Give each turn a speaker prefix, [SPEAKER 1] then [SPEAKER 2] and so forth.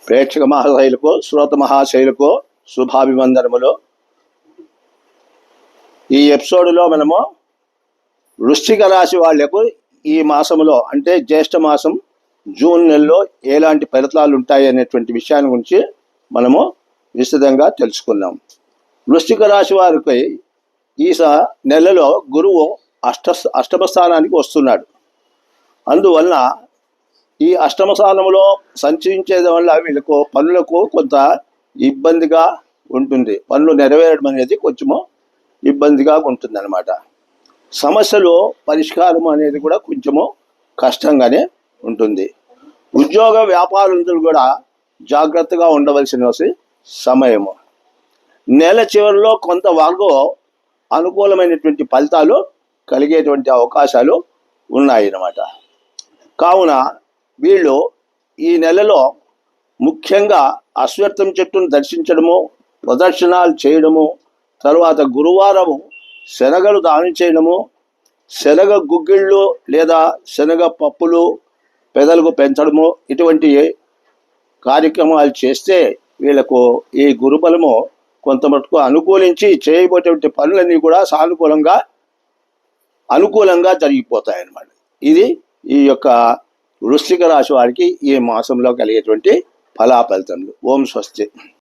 [SPEAKER 1] ప్రేక్షక మహాశైలకు శ్రోత మహాశైలకు శుభాభివందనములు. ఈ ఎపిసోడ్లో మనము వృశ్చిక రాశి వాళ్లకు ఈ మాసంలో అంటే జ్యేష్ఠ మాసం జూన్ నెలలో ఎలాంటి ఫలితాలు ఉంటాయి అనేటువంటి విషయాన్ని గురించి మనము విశదంగా తెలుసుకున్నాం. వృశ్చిక రాశి వారికి ఈ నెలలో గురువు అష్టమ స్థానానికి వస్తున్నాడు. అందువలన ఈ అష్టమ స్థానంలో సంచరించేది వల్ల వీళ్ళకు పనులకు కొంత ఇబ్బందిగా ఉంటుంది. పనులు నెరవేరడం అనేది కొంచెము ఇబ్బందిగా ఉంటుంది అన్నమాట. సమస్యలు పరిష్కారం అనేది కూడా కొంచెము కష్టంగానే ఉంటుంది. ఉద్యోగ వ్యాపారులు కూడా జాగ్రత్తగా ఉండవలసిన సమయము. నెల చివరిలో కొంత వరకు అనుకూలమైనటువంటి ఫలితాలు కలిగేటువంటి అవకాశాలు ఉన్నాయి అన్నమాట. కావున వీళ్ళు ఈ నెలలో ముఖ్యంగా అశ్వత్థం చెట్టును దర్శించడము, ప్రదర్శనాలు చేయడము, తర్వాత గురువారము శనగలు దానం చేయడము, శనగ గుగ్గిళ్ళు లేదా శనగ పప్పులు పెదలకు పెంచడము, ఇటువంటి కార్యక్రమాలు చేస్తే వీళ్ళకు ఈ గురుబలము కొంత మటుకు అనుకూలించి చేయబోయేటువంటి పనులన్నీ కూడా అనుకూలంగా జరిగిపోతాయన్నమాట. ఇది ఈ యొక్క వృశ్చిక రాశి వారికి ఈ మాసంలో కలిగేటువంటి ఫలాఫలితములు. ఓం స్వస్తి.